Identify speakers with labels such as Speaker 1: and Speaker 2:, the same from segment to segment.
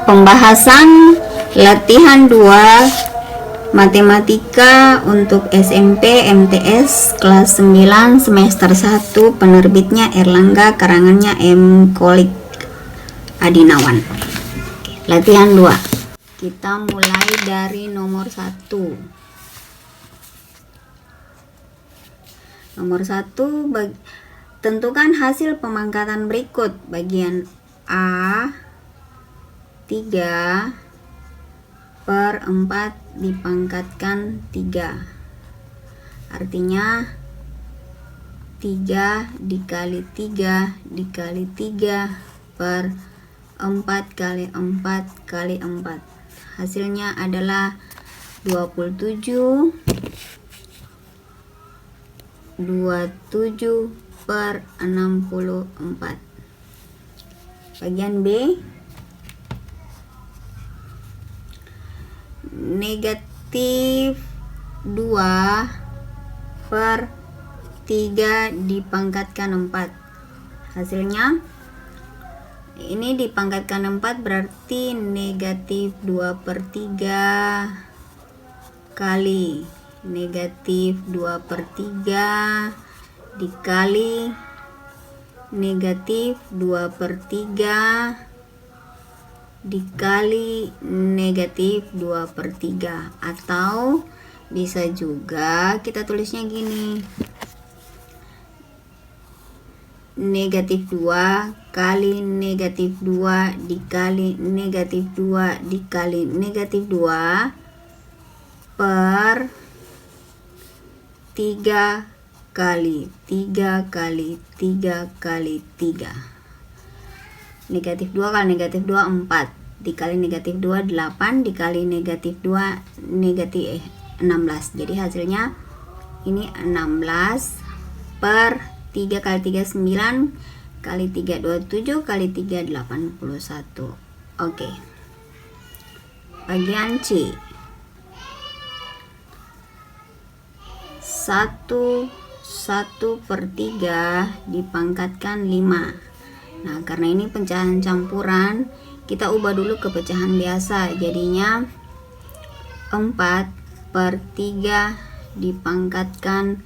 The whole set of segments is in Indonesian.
Speaker 1: Pembahasan latihan 2 Matematika untuk SMP MTS kelas 9 semester 1, penerbitnya Erlangga, karangannya M. Kolik Adinawan. Latihan 2. Kita mulai dari nomor 1. Nomor 1, tentukan hasil pemangkatan berikut. Bagian A, 3 per 4 dipangkatkan 3. Artinya 3 dikali 3 dikali 3 per 4 kali 4 kali 4. Hasilnya adalah 27 per 64. Bagian B, negatif 2 per 3 dipangkatkan 4. Hasilnya ini dipangkatkan 4 berarti negatif 2 per 3 kali negatif 2 per 3 dikali negatif 2 per 3 dikali negatif 2 per 3. Atau bisa juga kita tulisnya gini, negatif 2 kali negatif 2 dikali negatif 2 dikali negatif 2 per 3 kali 3 kali 3 kali 3. Negatif 2 kali negatif 2 4 dikali negatif 2 8 dikali negatif 2 negatif 16. Jadi hasilnya ini 16 per 3 kali 3 9 kali 3 27 kali 3 81. Oke. Bagian C, 1 per 3 dipangkatkan 5. Nah, karena ini pecahan campuran, kita ubah dulu ke pecahan biasa. Jadinya 4 per 3 dipangkatkan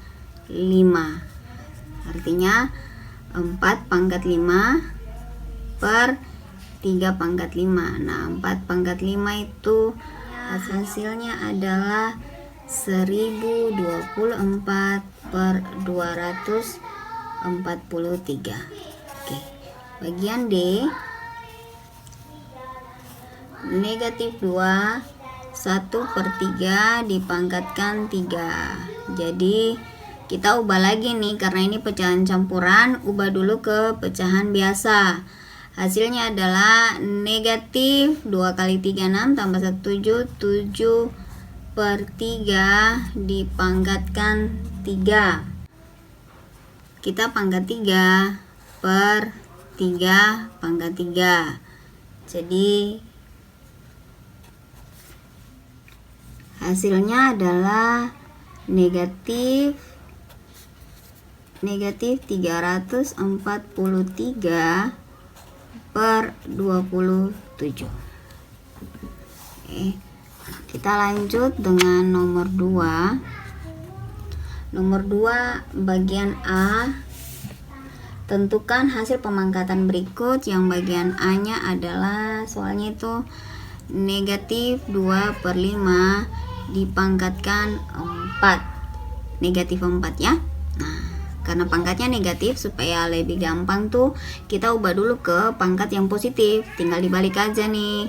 Speaker 1: 5. Artinya 4 pangkat 5 per 3 pangkat 5. Nah, 4 pangkat 5 itu hasilnya adalah 1024 per 243. Oke. Bagian D, negatif 2 1 per 3 dipangkatkan 3. Jadi kita ubah lagi nih, karena ini pecahan campuran, ubah dulu ke pecahan biasa. Hasilnya adalah negatif 2 kali 3 6 tambah 1 7 7 per 3 dipangkatkan 3. Kita pangkat 3 per 3 pangkat 3. Jadi hasilnya adalah negatif 343 per 27. Oke. Kita lanjut dengan nomor 2. Nomor 2 bagian A, tentukan hasil pemangkatan berikut. Yang bagian A nya adalah, soalnya itu negatif 2 per 5 dipangkatkan 4. Negatif 4 ya. Nah, karena pangkatnya negatif, supaya lebih gampang tuh kita ubah dulu ke pangkat yang positif. Tinggal dibalik aja nih.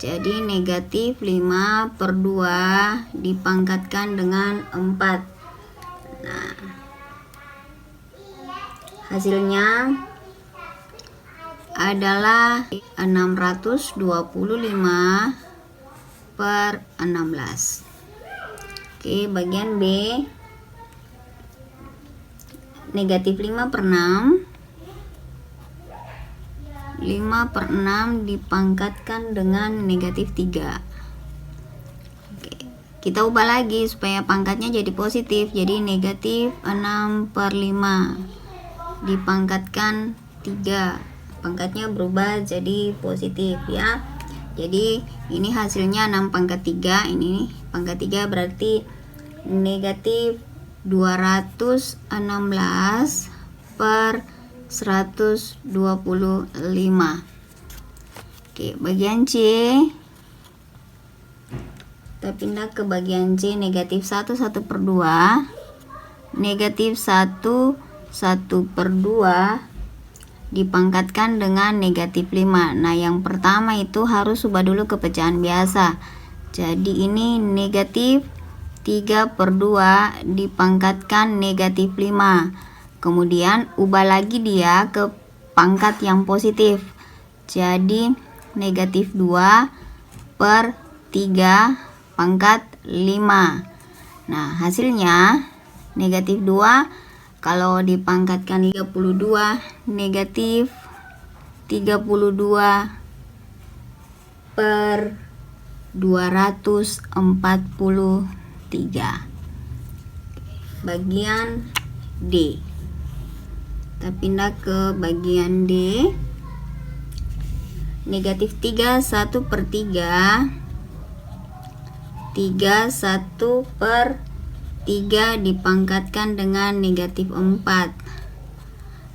Speaker 1: Jadi negatif 5 per 2 dipangkatkan dengan 4. Nah, hasilnya adalah 625 per 16. Oke, bagian B, negatif 5 per 6. 5 per 6 dipangkatkan dengan negatif 3. Oke, kita ubah lagi supaya pangkatnya jadi positif. Jadi negatif 6 per 5 dipangkatkan 3. Pangkatnya berubah jadi positif ya. Jadi ini hasilnya 6 pangkat 3, ini pangkat 3 berarti negatif 216 per 125. Oke, bagian C. Kita pindah ke bagian C, negatif 1 per 2. Negatif 1 per 2 dipangkatkan dengan negatif 5. Nah, yang pertama itu harus ubah dulu ke pecahan biasa. Jadi ini negatif 3 per 2 dipangkatkan negatif 5. Kemudian ubah lagi dia ke pangkat yang positif. Jadi negatif 2 per 3 pangkat 5. Nah, hasilnya negatif 2 kalau dipangkatkan 32, negatif 32 per 243. Bagian D. Kita pindah ke bagian D. Negatif 3 1 per 3. 3 1 per 3 dipangkatkan dengan negatif 4.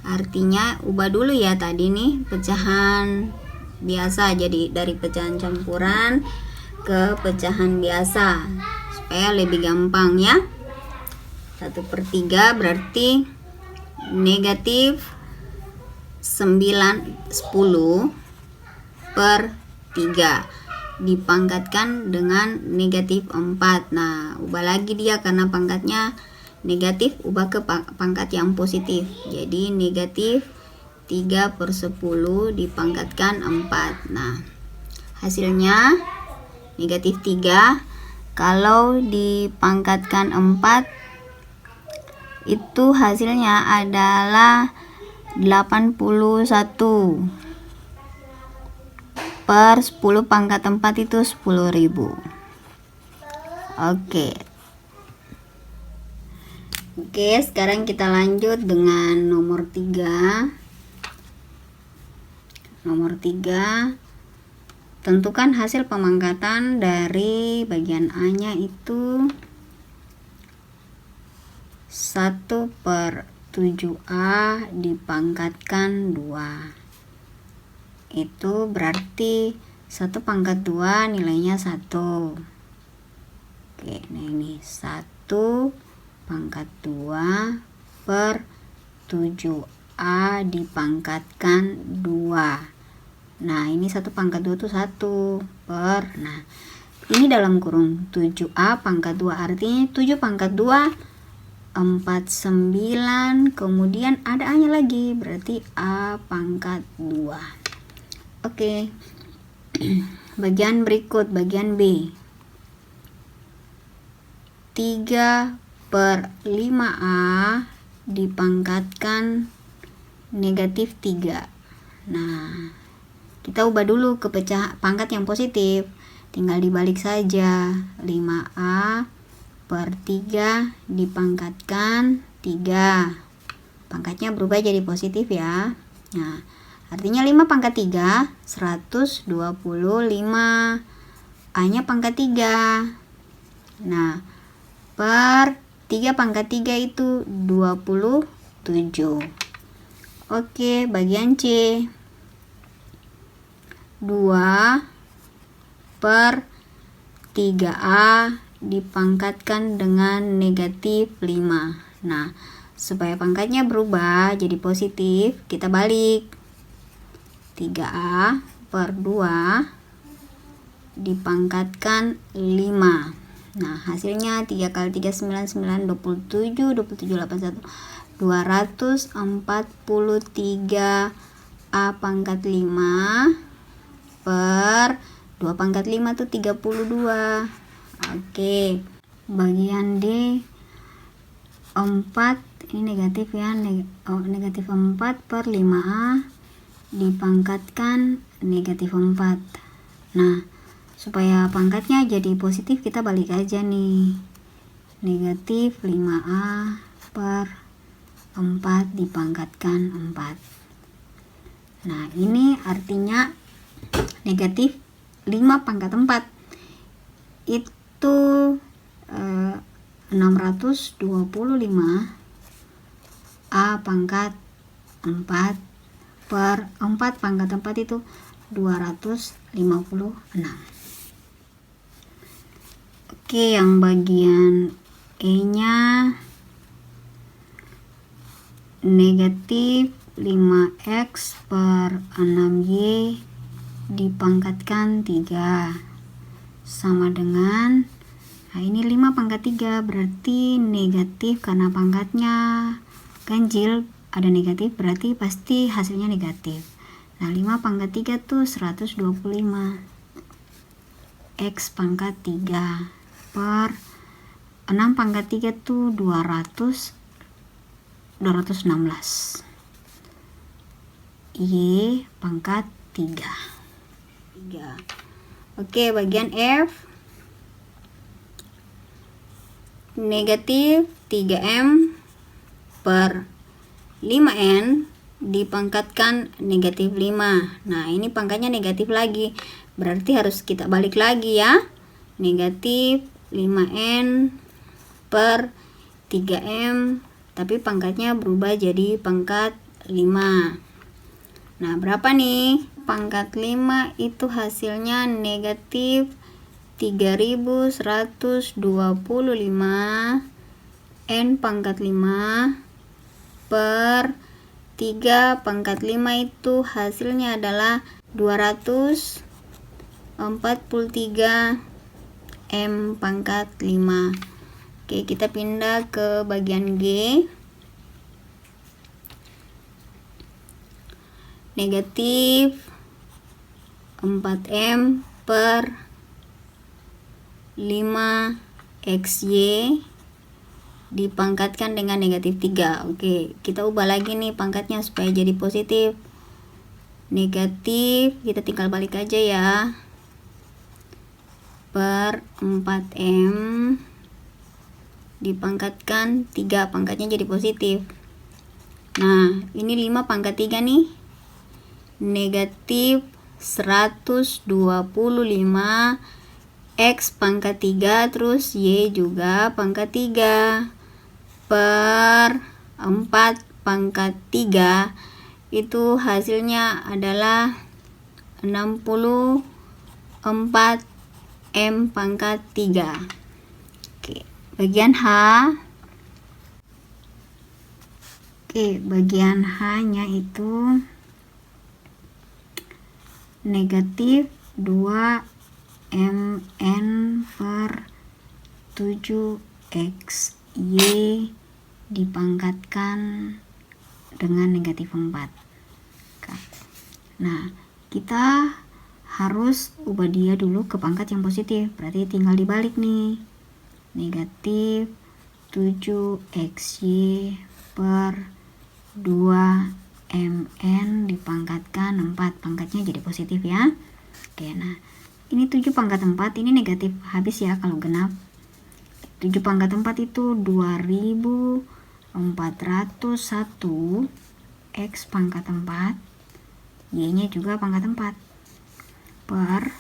Speaker 1: Artinya ubah dulu ya tadi nih pecahan biasa, jadi dari pecahan campuran ke pecahan biasa supaya lebih gampang ya. 1 per 3 berarti negatif 9 10 per 3 dipangkatkan dengan negatif 4. Nah, ubah lagi dia karena pangkatnya negatif, ubah ke pangkat yang positif. Jadi negatif 3 per 10 dipangkatkan 4. Nah, hasilnya negatif 3 kalau dipangkatkan 4 itu hasilnya adalah 81 per 10 pangkat 4 itu 10.000. Oke, sekarang kita lanjut dengan nomor 3. Nomor 3, tentukan hasil pemangkatan dari bagian A-nya itu 1 per 7A dipangkatkan 2. Itu berarti 1 pangkat 2 nilainya 1. Oke, nah ini 1 pangkat 2 per 7A dipangkatkan 2. Nah, ini 1 pangkat 2 itu 1 per, nah ini dalam kurung 7A pangkat 2, artinya 7 pangkat 2 49, kemudian ada A nya lagi, berarti A pangkat 2. Oke, bagian berikut, bagian B. 3 per 5A dipangkatkan negatif 3. Nah, kita ubah dulu ke pangkat yang positif. Tinggal dibalik saja. 5A per 3 dipangkatkan 3. Pangkatnya berubah jadi positif ya. Nah, artinya 5 pangkat 3, 125. A-nya pangkat 3. Nah, per 3 pangkat 3 itu 27. Oke, bagian C. 2 per 3A dipangkatkan dengan negatif 5. Nah, supaya pangkatnya berubah jadi positif, kita balik. 3A per 2 dipangkatkan 5. Nah, hasilnya 3 kali 3 9 9 27 27 81 243 A pangkat 5 per 2 pangkat 5 itu 32. Oke, bagian D 4, ini negatif ya, negatif 4 per 5A dipangkatkan negatif 4. Nah, supaya pangkatnya jadi positif kita balik aja nih, negatif 5A per 4 dipangkatkan 4. Nah, ini artinya negatif 5 pangkat 4 itu 625 A pangkat 4 per 4 pangkat 4 itu 256. Oke, yang bagian E nya negatif 5x per 6y dipangkatkan 3 sama dengan, nah ini 5 pangkat 3 berarti negatif karena pangkatnya ganjil, ada negatif berarti pasti hasilnya negatif. Nah 5 pangkat 3 tuh 125 x pangkat 3 per 6 pangkat 3 tuh 216 y pangkat 3. Oke, bagian F negatif 3m per 5n dipangkatkan negatif 5. Nah ini pangkatnya negatif lagi, berarti harus kita balik lagi ya, negatif 5n per 3m, tapi pangkatnya berubah jadi pangkat 5. Nah berapa nih? Pangkat 5 itu hasilnya negatif 3125 n pangkat 5 per 3 pangkat 5 itu hasilnya adalah 243 m pangkat 5. Oke, kita pindah ke bagian G. Negatif 4m per 5xy dipangkatkan dengan negatif 3. Oke, kita ubah lagi nih pangkatnya supaya jadi positif. Negatif, kita tinggal balik aja ya, per 4m dipangkatkan 3, pangkatnya jadi positif. Nah ini 5 pangkat 3 nih, negatif 125 x pangkat 3 terus y juga pangkat 3 per 4 pangkat 3 itu hasilnya adalah 64 m pangkat 3. Oke, bagian H. Oke, bagian H nya itu negatif 2mn per 7xy dipangkatkan dengan negatif 4. Nah kita harus ubah dia dulu ke pangkat yang positif, berarti tinggal dibalik nih, negatif 7xy per 2mn dipangkatkan 4, pangkatnya jadi positif ya. Oke, nah ini 7 pangkat 4 ini negatif habis ya kalau genap. 7 pangkat 4 itu 2401 x pangkat 4 y nya juga pangkat 4 per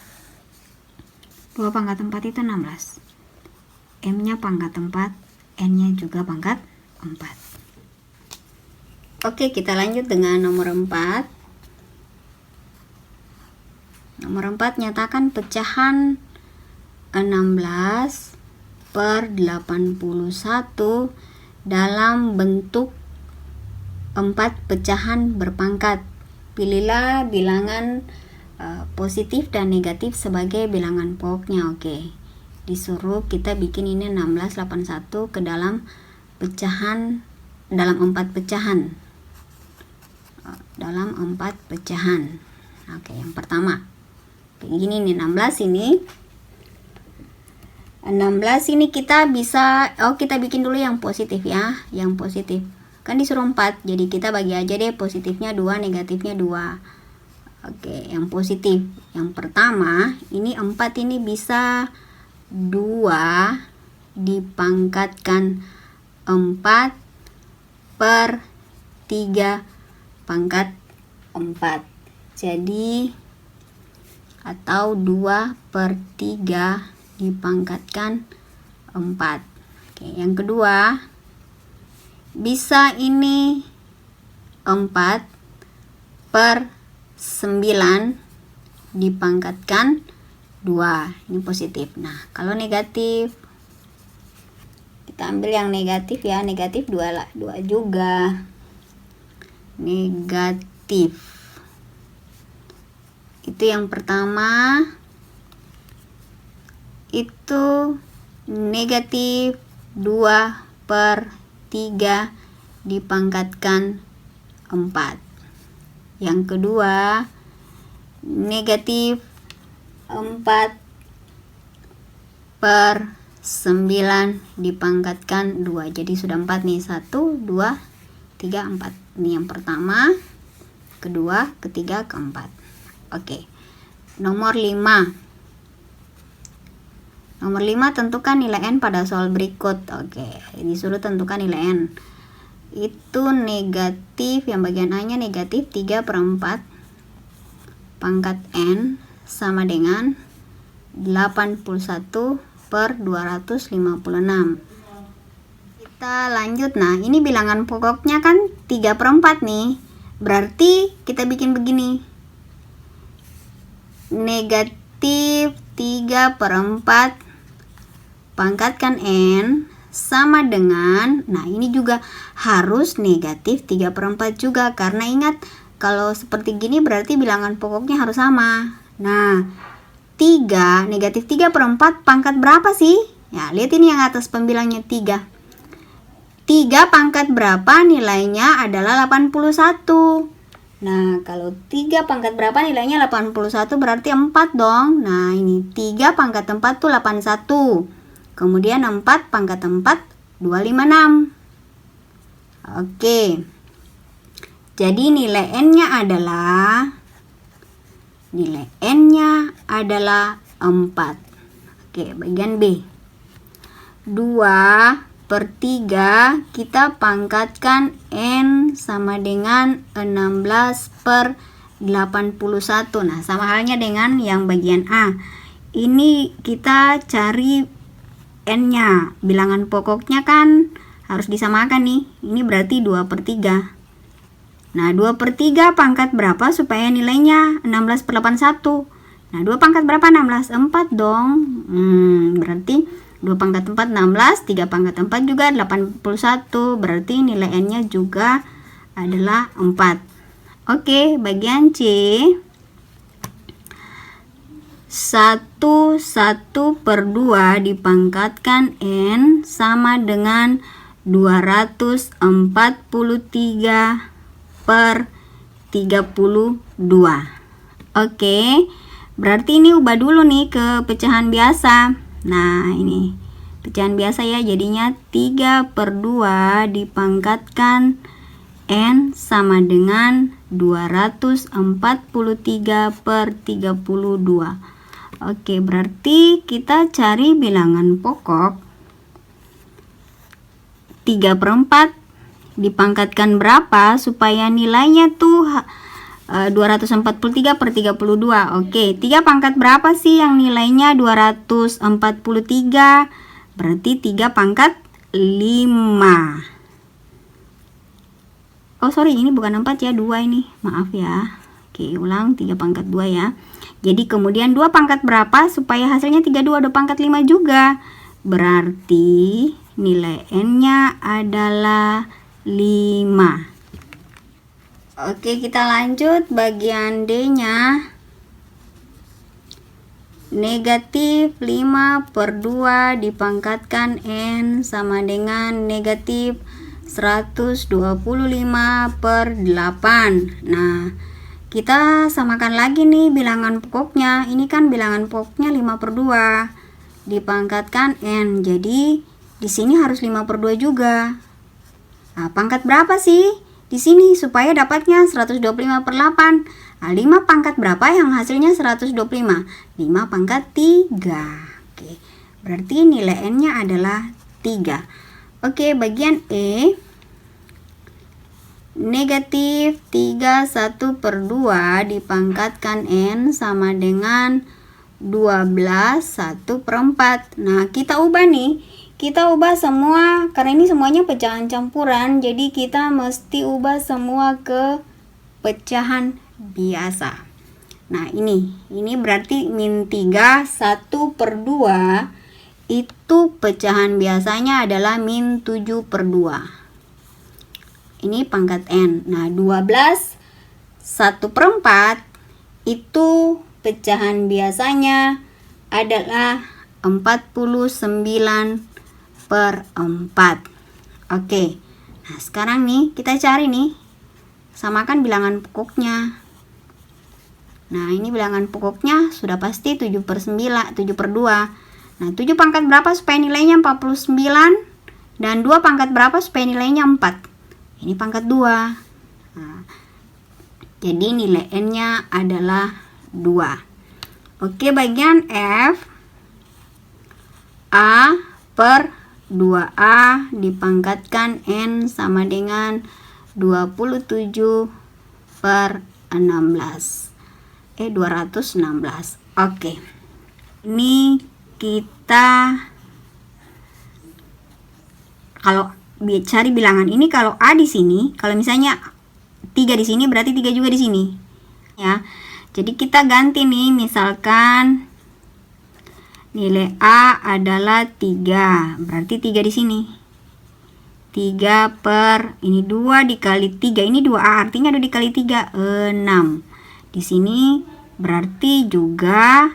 Speaker 1: 2 pangkat 4 itu 16, m nya pangkat 4, n nya juga pangkat 4. Oke, kita lanjut dengan nomor 4. Nomor 4, nyatakan pecahan 16 per 81 dalam bentuk 4 pecahan berpangkat. Pilihlah bilangan positif dan negatif sebagai bilangan pokoknya. Oke, disuruh kita bikin ini 1681 ke dalam pecahan, dalam 4 pecahan, dalam 4 pecahan. Oke, yang pertama kayak gini nih, 16 ini 16 ini kita bisa, kita bikin dulu yang positif ya, yang positif kan disuruh 4, jadi kita bagi aja deh, positifnya 2, negatifnya 2. Oke, yang positif yang pertama ini 4 ini bisa 2 dipangkatkan 4 per 3 pangkat 4, jadi atau 2/3 dipangkatkan 4. Oke, yang kedua, bisa ini 4/9 dipangkatkan 2. Ini positif. Nah, kalau negatif, kita ambil yang negatif ya. Negatif 2 juga. Negatif. Itu yang pertama. Itu negatif 2/3 dipangkatkan 4. Yang kedua, negatif 4/9 dipangkatkan 2. Jadi sudah 4 nih. 1, 2, 3, 4. Ini yang pertama, kedua, ketiga, keempat. Oke. Nomor 5. Nomor 5, tentukan nilai N pada soal berikut. Oke, disuruh tentukan nilai N. Itu negatif, yang bagian A-nya negatif 3/4 pangkat N sama dengan 81/256. Kita lanjut. Nah, ini bilangan pokoknya kan 3/4 nih. Berarti kita bikin begini. Negatif 3/4 pangkatkan N sama dengan, nah ini juga harus negatif 3/4 juga, karena ingat kalau seperti gini berarti bilangan pokoknya harus sama. Nah, 3, negatif 3/4 pangkat berapa sih? Ya, lihat ini yang atas pembilangnya 3. 3 pangkat berapa? Nilainya adalah 81. Nah, kalau 3 pangkat berapa nilainya 81, berarti 4 dong. Nah, ini 3 pangkat 4 tuh 81. Kemudian 4 pangkat 4, 256. Oke. Jadi nilai N-nya adalah 4. Oke, bagian B. 2/3 kita pangkatkan N sama dengan 16/81. Nah, sama halnya dengan yang bagian A. Ini kita cari N-nya, bilangan pokoknya kan harus disamakan nih. Ini berarti 2/3. Nah, 2/3 pangkat berapa supaya nilainya 16/81? Nah, 2 pangkat berapa? 16. 4 dong. Berarti 2 pangkat 4 16, 3 pangkat 4 juga 81. Berarti nilai N-nya juga adalah 4. Oke, bagian C. 1/2 dipangkatkan N sama dengan 243/32. Oke, berarti ini ubah dulu nih ke pecahan biasa. Nah, ini pecahan biasa ya, jadinya 3/2 dipangkatkan N sama dengan 243/32. Oke, berarti kita cari bilangan pokok. 3/4 dipangkatkan berapa supaya nilainya tuh 243/32. Oke, 3 pangkat berapa sih yang nilainya 243? Berarti 3 pangkat 5. Oh sorry, ini bukan 4 ya, 2 ini. Maaf ya. Oke, ulang, 3 pangkat 2 ya. Jadi kemudian 2 pangkat berapa supaya hasilnya 32, 2 pangkat 5 juga. Berarti nilai N-nya adalah 5. Oke, kita lanjut bagian D-nya. Negatif 5/2 dipangkatkan N sama dengan negatif 125/8. Nah, kita samakan lagi nih bilangan pokoknya. Ini kan bilangan pokoknya 5/2 dipangkatkan N. Jadi di sini harus 5/2 juga. Nah, pangkat berapa sih di sini supaya dapatnya 125/8? Nah, 5 pangkat berapa yang hasilnya 125? 5 pangkat 3. Oke, berarti nilai N-nya adalah 3. Oke, bagian E. Negatif 31/2 dipangkatkan N sama dengan 12 1/4. Nah, kita ubah nih. Kita ubah semua, karena ini semuanya pecahan campuran, jadi kita mesti ubah semua ke pecahan biasa. Nah, ini berarti min 3 1/2 itu pecahan biasanya adalah min 7/2. Ini pangkat N. Nah, 12 1/4 itu pecahan biasanya adalah 49/4. Oke. Nah, sekarang nih kita cari nih, samakan bilangan pokoknya. Nah, ini bilangan pokoknya sudah pasti 7/9, 7/2. Nah, 7 pangkat berapa supaya nilainya 49? Dan 2 pangkat berapa supaya nilainya 4? Ini pangkat 2. Nah, jadi nilai N-nya adalah 2. Oke, bagian F. A per 2A dipangkatkan N sama dengan 27/16. 216. Oke. Ini kita kalau cari bilangan ini, kalau A di sini, kalau misalnya 3 di sini berarti 3 juga di sini. Ya. Jadi kita ganti nih, misalkan nilai A adalah 3, berarti 3 di sini. 3 per ini 2 dikali 3, ini 2A, artinya 2 dikali 3 6. Di sini berarti juga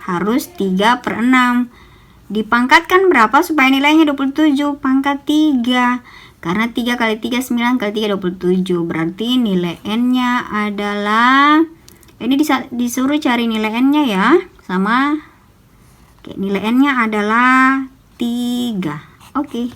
Speaker 1: harus 3/6. Dipangkatkan berapa supaya nilainya 27? Pangkat 3. Karena 3 kali 3 9 kali 3 27. Berarti nilai N-nya adalah, ini disuruh cari nilai N-nya ya. Sama. Oke, nilai N-nya adalah 3. Oke.